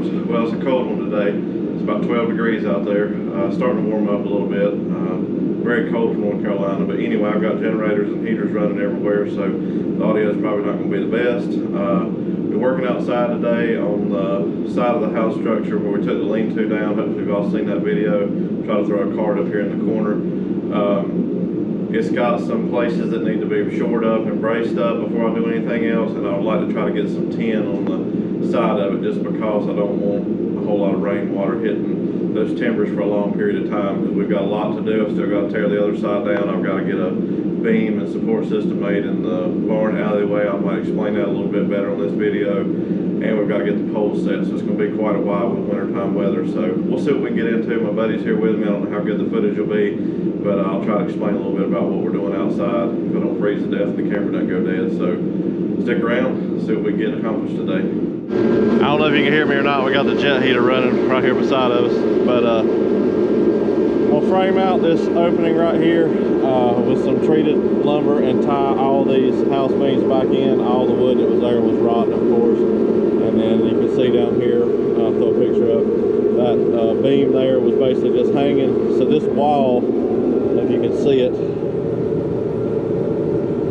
storms. Well, it's a cold one today. It's about 12 degrees out there. Starting to warm up a little bit. Very cold for North Carolina, but anyway, I've got generators and heaters running everywhere, so the audio is probably not going to be the best. We're working outside today on the side of the house structure where we took the lean-to down. Hopefully you've all seen that video. Try to throw a card up here in the corner. It's got some places that need to be shored up and braced up before I do anything else, and I would like to try to get some tin on the side of it just because I don't want a whole lot of rainwater hitting those timbers for a long period of time, because we've got a lot to do. I've still got to tear the other side down. I've got to get a beam and support system made in the barn alleyway. I might explain that a little bit better on this video. And we've got to get the poles set, so it's going to be quite a while with wintertime weather. So we'll see what we can get into. My buddy's here with me. I don't know how good the footage will be, but I'll try to explain a little bit about what we're doing outside if I don't freeze to death and the camera doesn't go dead. So stick around, see what we can get accomplished today. I don't know if you can hear me or not. We got the jet heater running right here beside us, but we'll frame out this opening right here with some treated lumber and tie all these house beams back in. All the wood that was there was rotten, of course. And then you can see down here, I'll throw a picture up, that beam there was basically just hanging. So this wall, if you can see it, I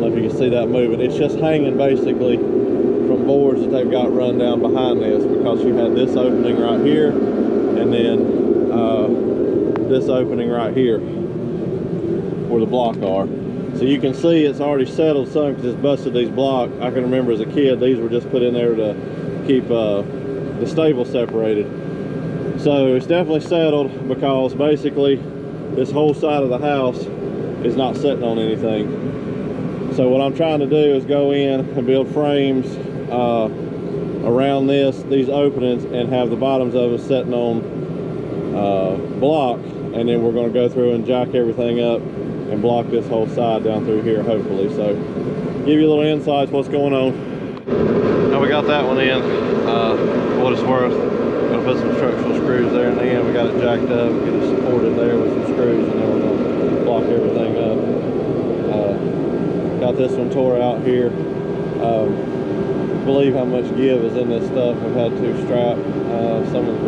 don't know if you can see that moving, it's just hanging basically from boards that they've got run down behind this, because you had this opening right here, and then this opening right here where the block are. So you can see it's already settled some because it's busted these blocks. I can remember as a kid, these were just put in there to keep the stable separated. So it's definitely settled, because basically this whole side of the house is not sitting on anything. So what I'm trying to do is go in and build frames around these openings and have the bottoms of them sitting on block, and then we're going to go through and jack everything up and block this whole side down through here, hopefully. So give you a little insights what's going on. Now we got that one in, what it's worth. Gonna put some structural screws there in the end. We got it jacked up, get it supported there with some screws, and then we're gonna block everything up. Got this one tore out here. Believe how much give is in this stuff. We've had to strap some of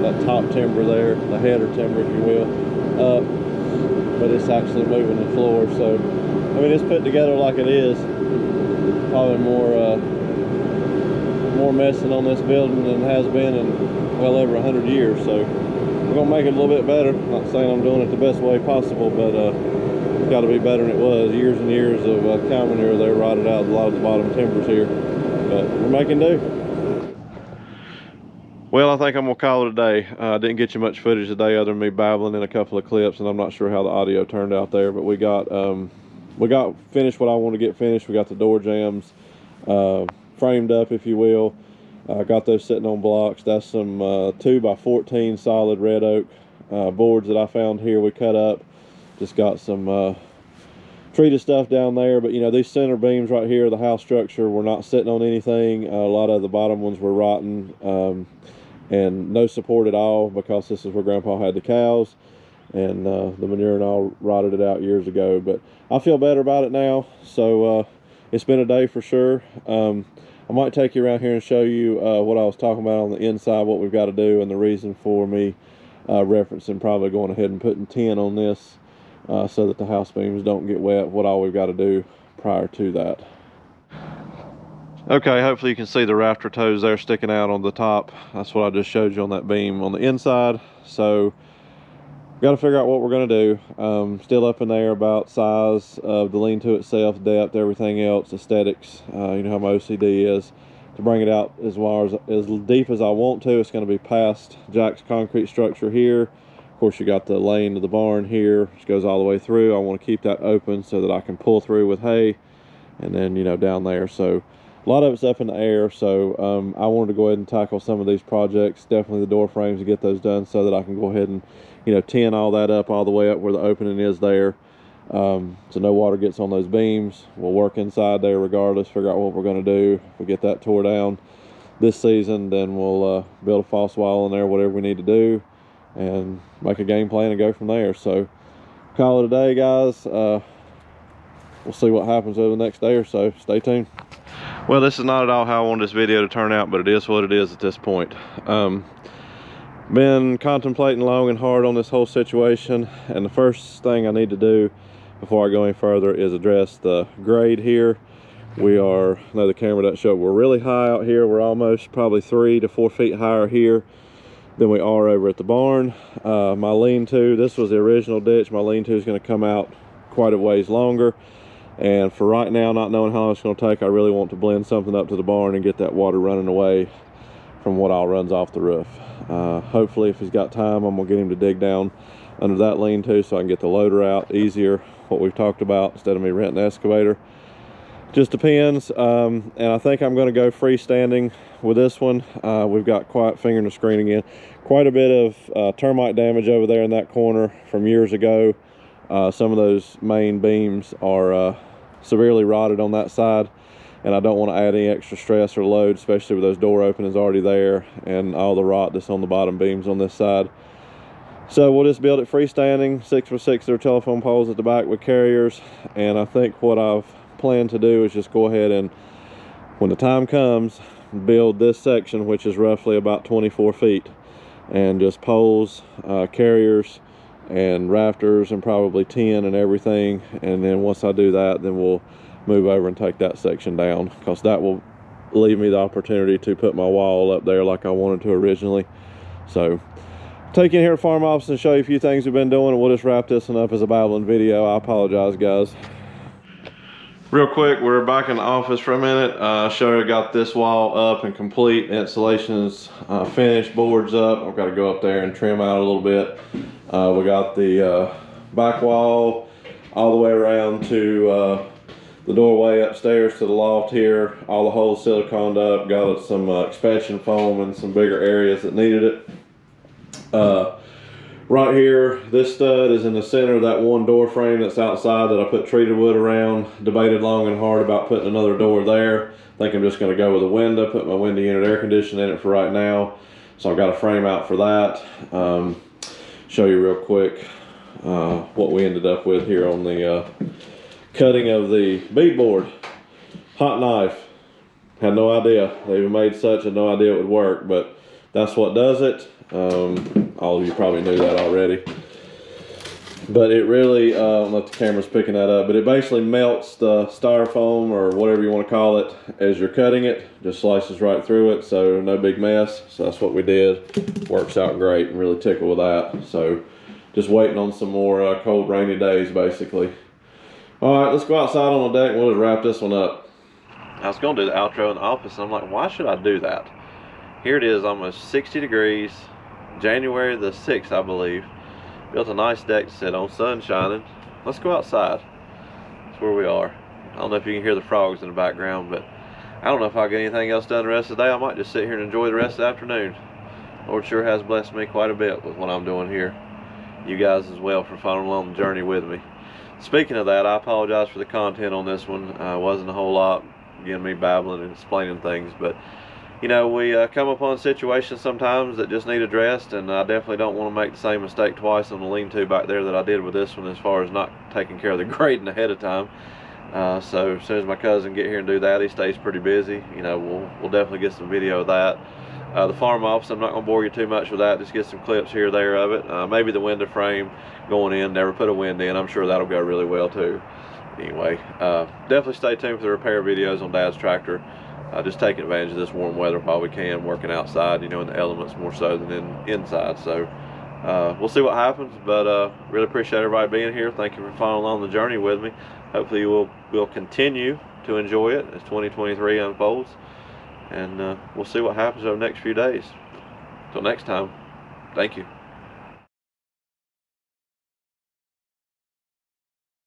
that top timber there, the header timber, if you will, up, but it's actually moving the floor. So I mean, it's put together like it is. Probably more messing on this building than it has been in well over 100 years. So we're gonna make it a little bit better. I'm not saying I'm doing it the best way possible, but it's got to be better than it was. Years and years of cow manure there rotted out a lot of the bottom timbers here, but we're making do. Well, I think I'm gonna call it a day. I didn't get you much footage today other than me babbling in a couple of clips, and I'm not sure how the audio turned out there, but we got finished what I want to get finished. We got the door jambs framed up, if you will. Got those sitting on blocks. That's some 2x14 solid red oak boards that I found here. We cut up. Just got some treated stuff down there, but you know, these center beams right here, the house structure, were not sitting on anything. A lot of the bottom ones were rotten and no support at all, because this is where Grandpa had the cows, and the manure and all rotted it out years ago. But I feel better about it now. So it's been a day for sure. I might take you around here and show you what I was talking about on the inside, what we've got to do, and the reason for me referencing probably going ahead and putting tin on this so that the house beams don't get wet, what all we've got to do prior to that. Okay, hopefully you can see the rafter toes there sticking out on the top. That's what I just showed you on that beam on the inside. So got to figure out what we're going to do. Still up in there about size of the lean-to itself, depth, everything else, aesthetics. You know how my OCD is. To bring it out as deep as I want to, it's going to be past Jack's concrete structure here. Of course, you got the lane to the barn here, which goes all the way through. I want to keep that open so that I can pull through with hay, and then, you know, down there. So a lot of it's up in the air. So I wanted to go ahead and tackle some of these projects, definitely the door frames, and get those done so that I can go ahead and, you know, tin all that up all the way up where the opening is there, so no water gets on those beams. We'll work inside there regardless, figure out what we're going to do. If we get that tore down this season, then we'll build a false wall in there, whatever we need to do, and make a game plan and go from there. So call it a day, guys. We'll see what happens over the next day or so. Stay tuned. Well, this is not at all how I wanted this video to turn out, but it is what it is at this point. Been contemplating long and hard on this whole situation, and the first thing I need to do before I go any further is address the grade here. We are, I know the camera doesn't show it, we're really high out here. We're almost probably 3 to 4 feet higher here than we are over at the barn. My lean-to, this was the original ditch. My lean-to is going to come out quite a ways longer, and for right now, not knowing how long it's going to take, I really want to blend something up to the barn and get that water running away from what all runs off the roof. Hopefully, if he's got time, I'm gonna get him to dig down under that lean-to so I can get the loader out easier, what we've talked about, instead of me renting an excavator. Just depends. And I think I'm going to go freestanding with this one. We've got quite, fingering the screen again, quite a bit of termite damage over there in that corner from years ago. Some of those main beams are severely rotted on that side, and I don't want to add any extra stress or load, especially with those door openings already there and all the rot that's on the bottom beams on this side. So we'll just build it freestanding, 6x6 there telephone poles at the back with carriers. And I think what I've planned to do is just go ahead and, when the time comes, build this section, which is roughly about 24 feet, and just poles, carriers, and rafters, and probably tin and everything. And then once I do that, then we'll move over and take that section down, because that will leave me the opportunity to put my wall up there like I wanted to originally. So take you in here at Farm Office and show you a few things we've been doing, and we'll just wrap this one up as a babbling video. I apologize, guys. Real quick, we're back in the office for a minute. Show you, got this wall up and complete. Insulation is finished, boards up. I've got to go up there and trim out a little bit. We got the back wall all the way around to the doorway upstairs to the loft here. All the holes siliconed up. Got some expansion foam in some bigger areas that needed it. Right here, this stud is in the center of that one door frame that's outside that I put treated wood around. Debated long and hard about putting another door there. I think I'm just going to go with a window, put my window unit air conditioning in it for right now. So I've got a frame out for that. Show you real quick what we ended up with here on the cutting of the beadboard. Hot knife. Had no idea. They even made such, had no idea it would work, but that's what does it. All of you probably knew that already, but it really, I don't know if the camera's picking that up, but it basically melts the styrofoam or whatever you want to call it as you're cutting it. Just slices right through it, so no big mess. So that's what we did. Works out great. I'm really tickled with that. So just waiting on some more cold, rainy days, basically. All right, let's go outside on the deck and we'll just wrap this one up. I was going to do the outro in the office, and I'm like, why should I do that? Here it is, almost 60 degrees. January the 6th, I believe. Built a nice deck to sit on, sun shining. Let's go outside. That's where we are. I don't know if you can hear the frogs in the background, but I don't know if I'll get anything else done the rest of the day. I might just sit here and enjoy the rest of the afternoon. Lord sure has blessed me quite a bit with what I'm doing here. You guys as well for following along the journey with me. Speaking of that, I apologize for the content on this one. Wasn't a whole lot, again, me babbling and explaining things, but you know, we come upon situations sometimes that just need addressed, and I definitely don't want to make the same mistake twice on the lean-to back there that I did with this one, as far as not taking care of the grading ahead of time. So as soon as my cousin get here and do that, he stays pretty busy. You know, we'll definitely get some video of that. The farm office, I'm not going to bore you too much with that. Just get some clips here or there of it. Maybe the window frame going in. Never put a window in. I'm sure that'll go really well too. Anyway, definitely stay tuned for the repair videos on Dad's tractor. Just taking advantage of this warm weather while we can, working outside, you know, in the elements more so than inside. So we'll see what happens, but really appreciate everybody being here. Thank you for following along the journey with me. Hopefully you will continue to enjoy it as 2023 unfolds, and we'll see what happens over the next few days. Until next time, thank you.